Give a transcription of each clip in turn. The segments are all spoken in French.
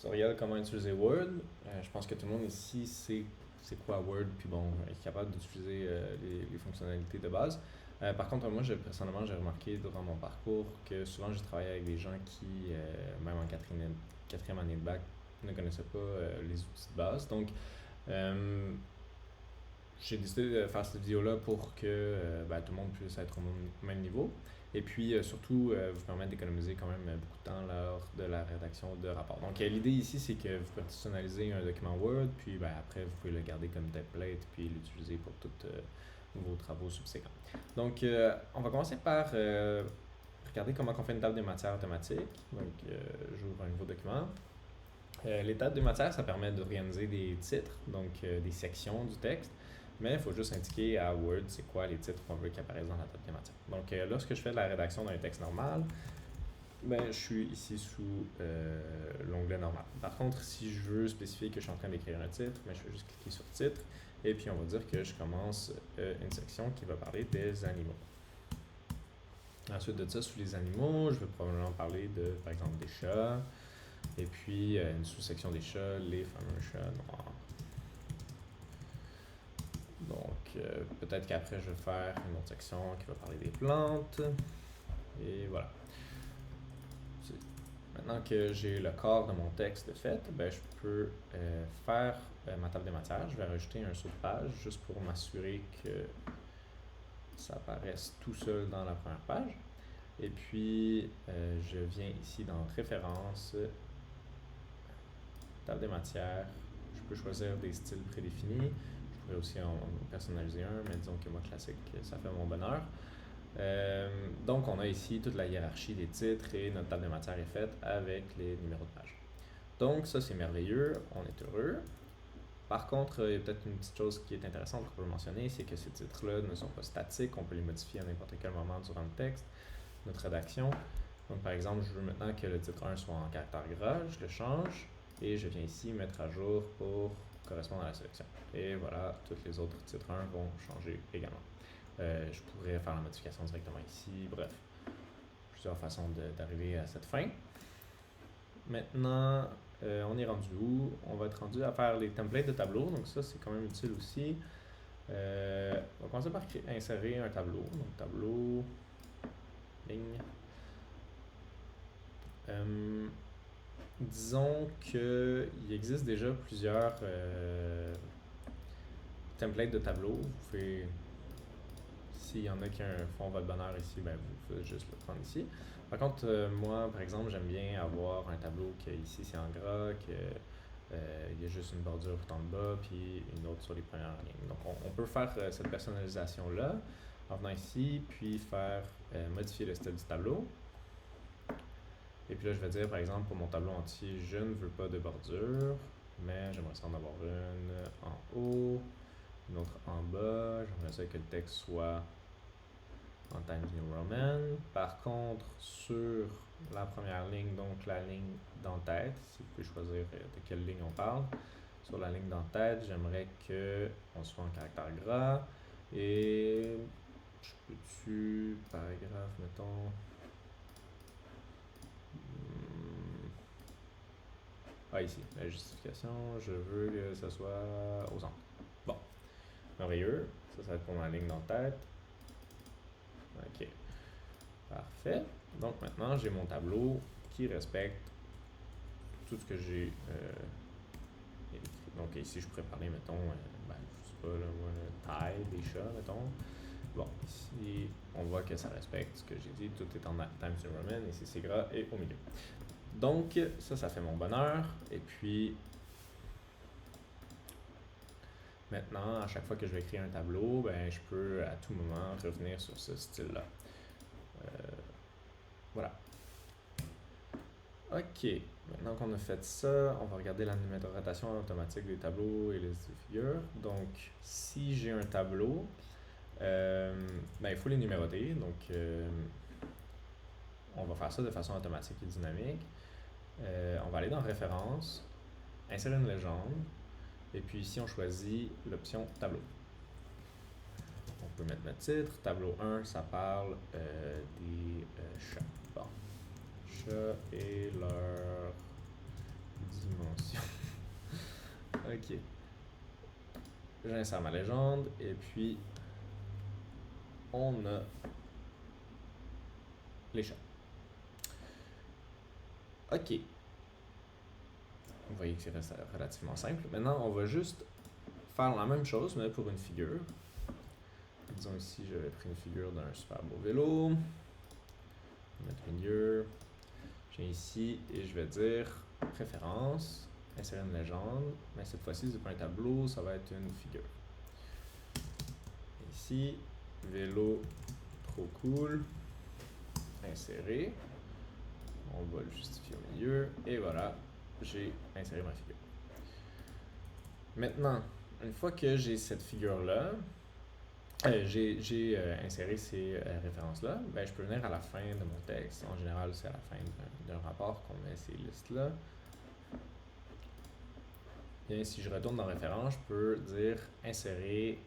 Tutoriel comment utiliser Word. Je pense que tout le monde ici sait c'est quoi Word, puis bon, est capable d'utiliser les fonctionnalités de base. Par contre, moi, personnellement, j'ai remarqué durant mon parcours que souvent, j'ai travaillé avec des gens qui, même en quatrième année de bac, ne connaissaient pas les outils de base. Donc, euh, j'ai décidé de faire cette vidéo-là pour que ben, tout le monde puisse être au même niveau. Et puis surtout, vous permettre d'économiser quand même beaucoup de temps lors de la rédaction de rapports. Donc l'idée ici, c'est que vous personnalisez un document Word, puis ben, après, vous pouvez le garder comme template, puis l'utiliser pour tous vos travaux subséquents. Donc on va commencer par regarder comment on fait une table des matières automatique. Donc j'ouvre un nouveau document. Les tables des matières, ça permet d'organiser des titres, donc des sections du texte. Mais il faut juste indiquer à Word c'est quoi les titres qu'on veut qu'ils apparaissent dans la table des matières. Donc lorsque je fais de la rédaction d'un texte normal, ben, je suis ici sous l'onglet normal. Par contre, si je veux spécifier que je suis en train d'écrire un titre, ben, je vais juste cliquer sur titre et puis on va dire que je commence une section qui va parler des animaux. Ensuite de ça, sous les animaux, je vais probablement parler de, par exemple, des chats. Et puis une sous-section des chats, les fameux chats noirs. Donc peut-être qu'après je vais faire une autre section qui va parler des plantes. Et voilà. Maintenant que j'ai le corps de mon texte fait, ben, je peux faire ma table des matières. Je vais rajouter un saut de page juste pour m'assurer que ça apparaisse tout seul dans la première page. Et puis je viens ici dans Références, table des matières. Je peux choisir des styles prédéfinis. Je pourrais aussi en personnaliser un, mais disons que moi, classique, ça fait mon bonheur. Donc, on a ici toute la hiérarchie des titres et notre table de matière est faite avec les numéros de page. Donc, ça, c'est merveilleux. On est heureux. Par contre, il y a peut-être une petite chose qui est intéressante qu'on peut mentionner, c'est que ces titres-là ne sont pas statiques. On peut les modifier à n'importe quel moment durant le texte, notre rédaction. Donc, par exemple, je veux maintenant que le titre 1 soit en caractère gras. Je le change et je viens ici mettre à jour pour correspondre à la sélection. Et voilà, tous les autres titres 1 vont changer également. Je pourrais faire la modification directement ici. Bref, plusieurs façons d'arriver à cette fin. Maintenant, on est rendu où? On va être rendu à faire les templates de tableau. Donc ça, c'est quand même utile aussi. On va commencer par insérer un tableau. Donc tableau, ligne. Disons qu'il existe déjà plusieurs templates de tableau. Vous pouvez, s'il y en a qui font votre bonheur ici, ben vous pouvez juste le prendre ici. Par contre, moi, par exemple, j'aime bien avoir un tableau que ici c'est en gras, que il y a juste une bordure tout en bas, puis une autre sur les premières lignes. Donc, on peut faire cette personnalisation-là en venant ici, puis faire modifier le style du tableau. Et puis là, je vais dire, par exemple, pour mon tableau entier, je ne veux pas de bordure, mais j'aimerais ça en avoir une en haut, une autre en bas. J'aimerais ça que le texte soit en Times New Roman. Par contre, sur la première ligne, donc la ligne d'en-tête, si vous pouvez choisir de quelle ligne on parle, sur la ligne d'en-tête, j'aimerais qu'on soit en caractère gras. Et je peux-tu, paragraphe, mettons. Ah, ici, la justification, je veux que ça soit au centre. Bon, merveilleux. Ça va être pour ma ligne d'en-tête. Ok, parfait. Donc maintenant, j'ai mon tableau qui respecte tout ce que j'ai écrit. Donc ici, je pourrais parler, mettons, ben, je sais pas, là, moi, taille des chats, mettons. Bon, ici, on voit que ça respecte ce que j'ai dit. Tout est en Times New Roman, ici c'est gras et au milieu. Donc, ça fait mon bonheur. Et puis, maintenant, à chaque fois que je vais écrire un tableau, ben, je peux à tout moment revenir sur ce style-là. Voilà. Ok, maintenant qu'on a fait ça, on va regarder la numérotation automatique des tableaux et les figures. Donc, si j'ai un tableau, ben, il faut les numéroter. Donc, on va faire ça de façon automatique et dynamique. On va aller dans Références, insérer une légende, et puis ici on choisit l'option Tableau. On peut mettre notre titre. Tableau 1, ça parle des chats. Bon. Chats et leur dimension. Ok. J'insère ma légende et puis on a les chats. Ok. Vous voyez que c'est relativement simple. Maintenant, on va juste faire la même chose, mais pour une figure. Disons ici, j'avais pris une figure d'un super beau vélo. On va mettre milieu. J'ai ici et je vais dire préférence, insérer une légende. Mais cette fois-ci, c'est pas un tableau, ça va être une figure. Ici, vélo, trop cool. Insérer. On va le justifier au milieu. Et voilà, j'ai inséré ma figure. Maintenant, une fois que j'ai cette figure-là, j'ai inséré ces références-là, ben, je peux venir à la fin de mon texte. En général, c'est à la fin d'un rapport qu'on met ces listes-là. Bien, si je retourne dans référence, je peux dire insérer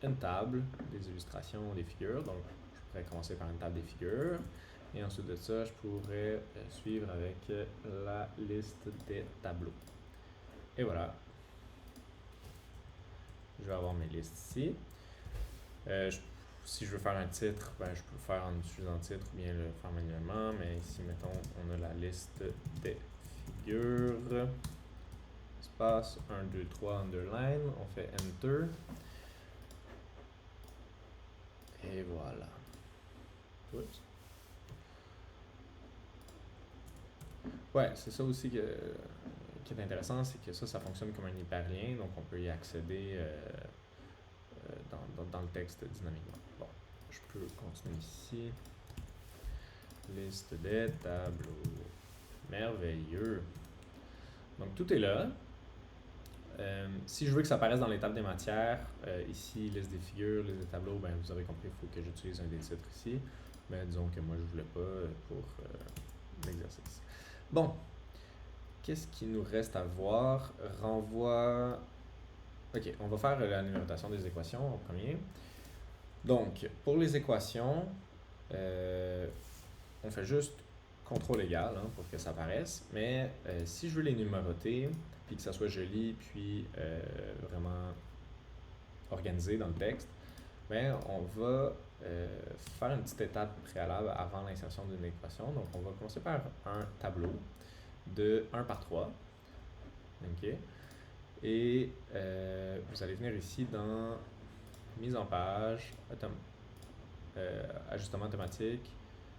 une table des illustrations des figures. Donc, je pourrais commencer par une table des figures. Et ensuite de ça, je pourrais suivre avec la liste des tableaux. Et voilà. Je vais avoir mes listes ici. Si je veux faire un titre, ben, je peux le faire en utilisant le titre ou bien le faire manuellement. Mais ici, mettons, on a la liste des figures. Espace 1, 2, 3, underline. On fait Enter. Et voilà. Oups. Ouais, c'est ça aussi qui est intéressant, c'est que ça fonctionne comme un hyperlien, donc on peut y accéder dans le texte dynamiquement. Bon, je peux continuer ici. Liste des tableaux. Merveilleux. Donc tout est là. Si je veux que ça apparaisse dans les tables des matières, ici, liste des figures, liste des tableaux, ben, vous aurez compris, il faut que j'utilise un des titres ici. Mais disons que moi, je ne voulais pas pour l'exercice. Bon, qu'est-ce qui nous reste à voir? Renvoi. Ok, on va faire la numérotation des équations en premier. Donc, pour les équations, on fait juste CTRL égal pour que ça apparaisse. Mais si je veux les numéroter, puis que ça soit joli, puis vraiment organisé dans le texte, ben, on va faire une petite étape préalable avant l'insertion d'une équation. Donc, on va commencer par un tableau de 1 par 3. OK. Et vous allez venir ici dans mise en page, ajustement thématique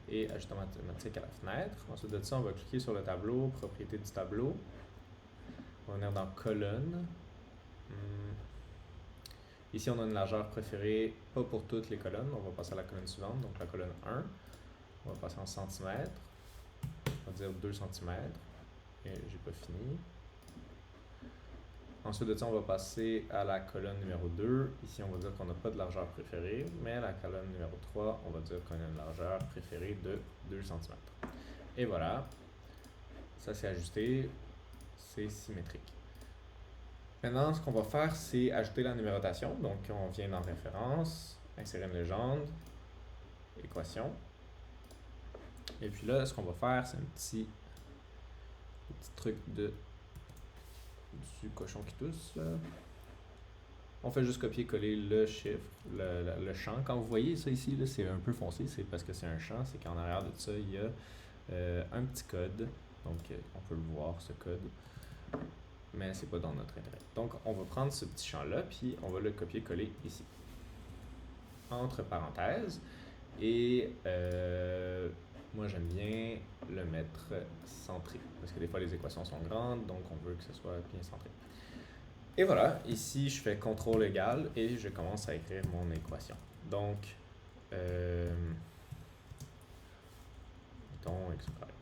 et ajustement thématique à la fenêtre. Ensuite de ça, on va cliquer sur le tableau, propriété du tableau. On va venir dans colonne. Ici, on a une largeur préférée, pas pour toutes les colonnes. On va passer à la colonne suivante, donc la colonne 1. On va passer en centimètres. On va dire 2 cm. Et j'ai pas fini. Ensuite de ça, on va passer à la colonne numéro 2. Ici, on va dire qu'on n'a pas de largeur préférée, mais à la colonne numéro 3, on va dire qu'on a une largeur préférée de 2 cm. Et voilà, ça c'est ajusté, c'est symétrique. Maintenant, ce qu'on va faire, c'est ajouter la numérotation. Donc, on vient dans référence, insérer une légende, équation. Et puis là, ce qu'on va faire, c'est un petit truc du cochon qui tousse. Là. On fait juste copier-coller le chiffre, le champ. Quand vous voyez ça ici, c'est un peu foncé, c'est parce que c'est un champ, c'est qu'en arrière de ça, il y a un petit code. Donc, on peut le voir, ce code. Mais c'est pas dans notre intérêt. Donc, on va prendre ce petit champ-là, puis on va le copier-coller ici. Entre parenthèses. Et moi, j'aime bien le mettre centré. Parce que des fois, les équations sont grandes, donc on veut que ce soit bien centré. Et voilà, ici, je fais CTRL égal et je commence à écrire mon équation. Donc, mettons x carré.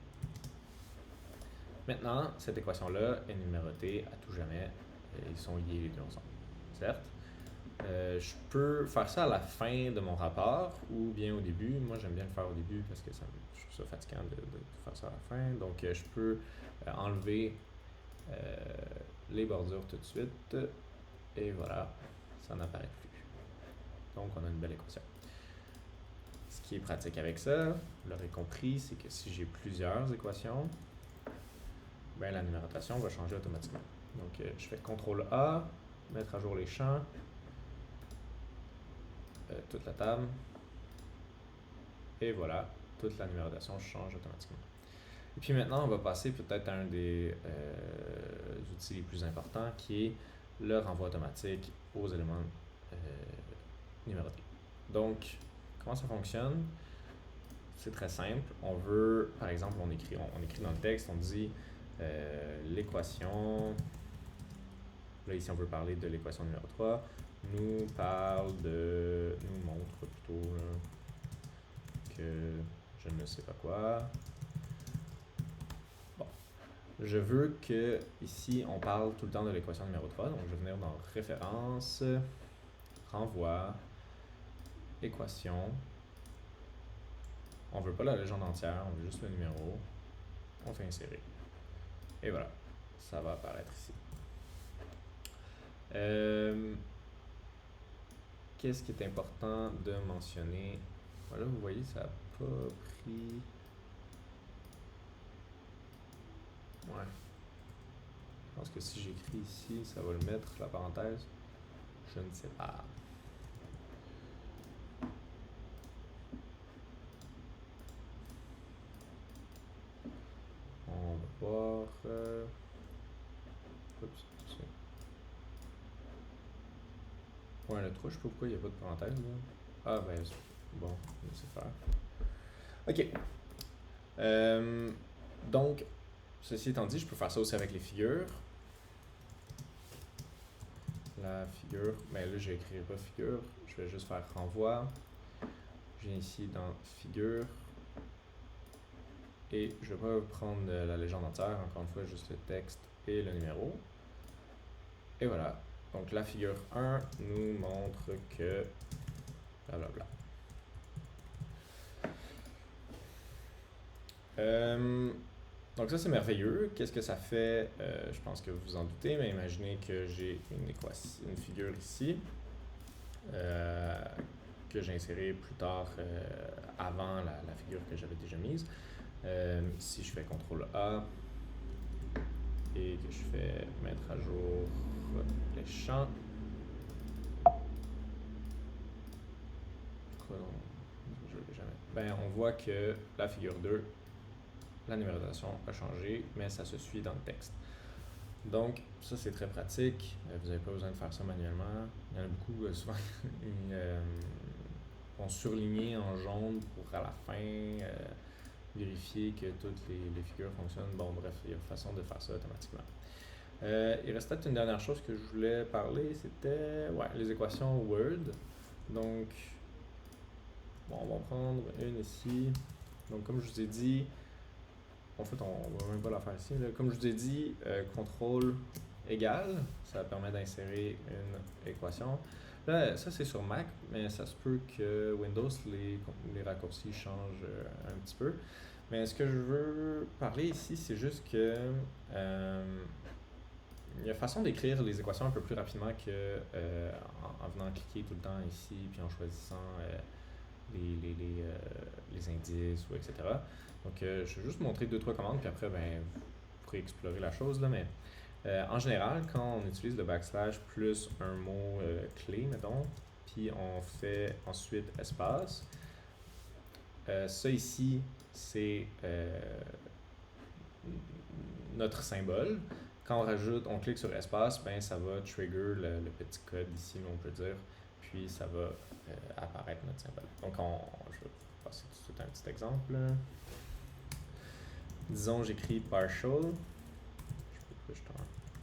Maintenant, cette équation-là est numérotée à tout jamais. Ils sont liés les deux ensemble, certes. Je peux faire ça à la fin de mon rapport ou bien au début. Moi, j'aime bien le faire au début parce que je trouve ça fatigant de faire ça à la fin. Donc, je peux enlever les bordures tout de suite. Et voilà, ça n'apparaît plus. Donc, on a une belle équation. Ce qui est pratique avec ça, vous l'aurez compris, c'est que si j'ai plusieurs équations, ben, la numérotation va changer automatiquement. Donc, je fais CTRL A, mettre à jour les champs, toute la table, et voilà, toute la numérotation change automatiquement. Et puis maintenant, on va passer peut-être à un des outils les plus importants, qui est le renvoi automatique aux éléments numérotés. Donc, comment ça fonctionne? C'est très simple. On veut, par exemple, on écrit dans le texte, on dit l'équation, là ici on veut parler de l'équation numéro 3, nous montre plutôt là, que je ne sais pas quoi. Bon. Je veux que ici on parle tout le temps de l'équation numéro 3, donc je vais venir dans référence, renvoi, équation. On veut pas la légende entière, on veut juste le numéro. On fait insérer. Et voilà, ça va apparaître ici. Qu'est-ce qui est important de mentionner? Voilà, vous voyez, ça n'a pas pris... Ouais. Je pense que si j'écris ici, ça va le mettre, la parenthèse. Je ne sais pas. On va voir... Oups, ouais, le 3, je sais pas pourquoi il n'y a pas de parenthèse. Là. Ah, ben, bon, on va se faire. Ok. Donc, ceci étant dit, je peux faire ça aussi avec les figures. La figure, mais là, je n'écrirai pas figure. Je vais juste faire renvoi. Je viens ici dans figure. Et je vais pas prendre la légende entière, encore une fois, juste le texte et le numéro. Et voilà. Donc la figure 1 nous montre que blablabla. Donc ça c'est merveilleux. Qu'est-ce que ça fait? Je pense que vous vous en doutez, mais imaginez que j'ai une figure ici que j'ai insérée plus tard avant la figure que j'avais déjà mise. Si je fais CTRL A et que je fais mettre à jour les champs, ben, on voit que la figure 2, la numérotation a changé, mais ça se suit dans le texte. Donc, ça c'est très pratique. Vous n'avez pas besoin de faire ça manuellement. Il y en a beaucoup, souvent, ils vont surligner en jaune pour à la fin vérifier que toutes les figures fonctionnent. Bon, bref, il y a une façon de faire ça automatiquement. Il reste peut-être une dernière chose que je voulais parler, c'était les équations Word. Donc, bon, on va prendre une ici. Donc, comme je vous ai dit, en fait, on va même pas la faire ici. Là. Comme je vous ai dit, CTRL égal, ça permet d'insérer une équation. Là, ça c'est sur Mac, mais ça se peut que Windows, les raccourcis changent un petit peu. Mais ce que je veux parler ici, c'est juste que il y a façon d'écrire les équations un peu plus rapidement que en venant cliquer tout le temps ici, puis en choisissant les indices, ou etc. Donc, je vais juste montrer 2-3 commandes, puis après, ben, vous pourrez explorer la chose, là, mais en général, quand on utilise le backslash plus un mot clé, mettons, puis on fait ensuite espace, ça ici, c'est notre symbole. Quand on clique sur espace, ben, ça va trigger le petit code ici, on peut dire, puis ça va apparaître notre symbole. Donc, je vais passer tout de suite un petit exemple. Disons, j'écris partial. Je peux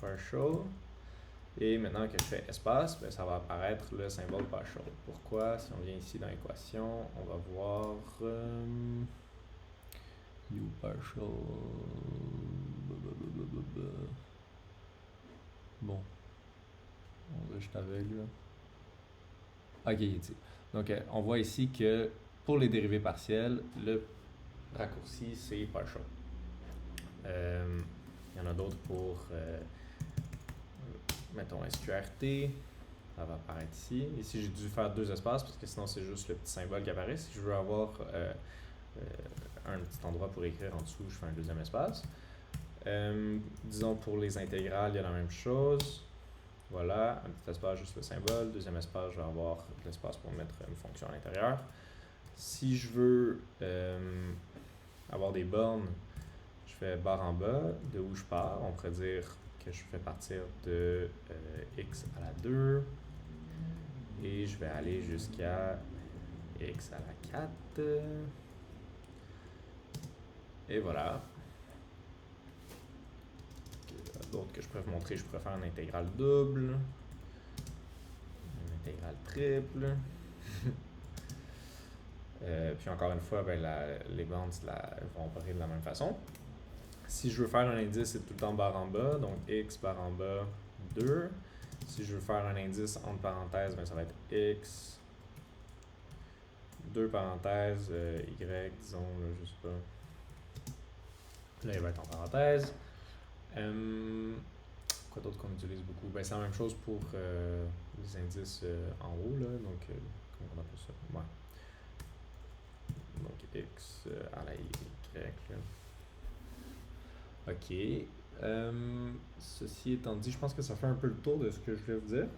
partial. Et maintenant que je fais espace, ben, ça va apparaître le symbole partial. Pourquoi? Si on vient ici dans l'équation, on va voir u partial. Bon. On va juste aveugle. Ok, il est ici. Donc, on voit ici que pour les dérivés partiels, le raccourci, c'est partial. Il y en a d'autres pour, mettons, SQRT. Ça va apparaître ici. Ici, j'ai dû faire 2 espaces parce que sinon, c'est juste le petit symbole qui apparaît. Si je veux avoir un petit endroit pour écrire en dessous, je fais un 2e espace. Disons pour les intégrales, il y a la même chose. Voilà, un petit espace, juste le symbole. Deuxième espace, je vais avoir de l'espace pour mettre une fonction à l'intérieur. Si je veux avoir des bornes, je fais barre en bas de où je pars. On pourrait dire que je fais partir de x à la 2 et je vais aller jusqu'à x à la 4. Et voilà. D'autres que je pourrais vous montrer, je pourrais faire une intégrale double, une intégrale triple. Puis encore une fois, ben, les bandes vont opérer de la même façon. Si je veux faire un indice, c'est tout le temps barre en bas, donc x barre en bas 2. Si je veux faire un indice entre parenthèses, ben, ça va être x, 2 parenthèses, y, disons, là, je sais pas. Là, il va être en parenthèse. Quoi d'autre qu'on utilise beaucoup? Ben, c'est la même chose pour les indices en haut, là, donc comment on appelle ça? Ouais. Donc x à la y, là. Ok. Ceci étant dit, je pense que ça fait un peu le tour de ce que je voulais vous dire.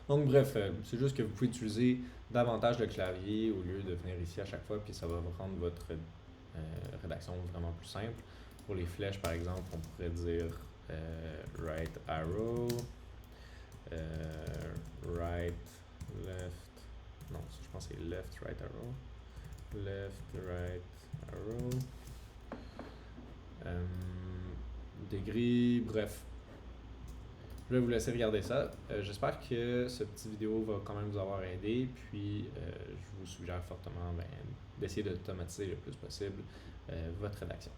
Donc bref, c'est juste que vous pouvez utiliser davantage le clavier au lieu de venir ici à chaque fois, puis ça va vous rendre votre rédaction vraiment plus simple. Pour les flèches, par exemple, on pourrait dire right arrow, right, left, non, je pense que c'est left, right arrow, left, right arrow, degree, bref. Je vais vous laisser regarder ça. J'espère que cette petite vidéo va quand même vous avoir aidé, puis je vous suggère fortement d'essayer d'automatiser le plus possible votre rédaction.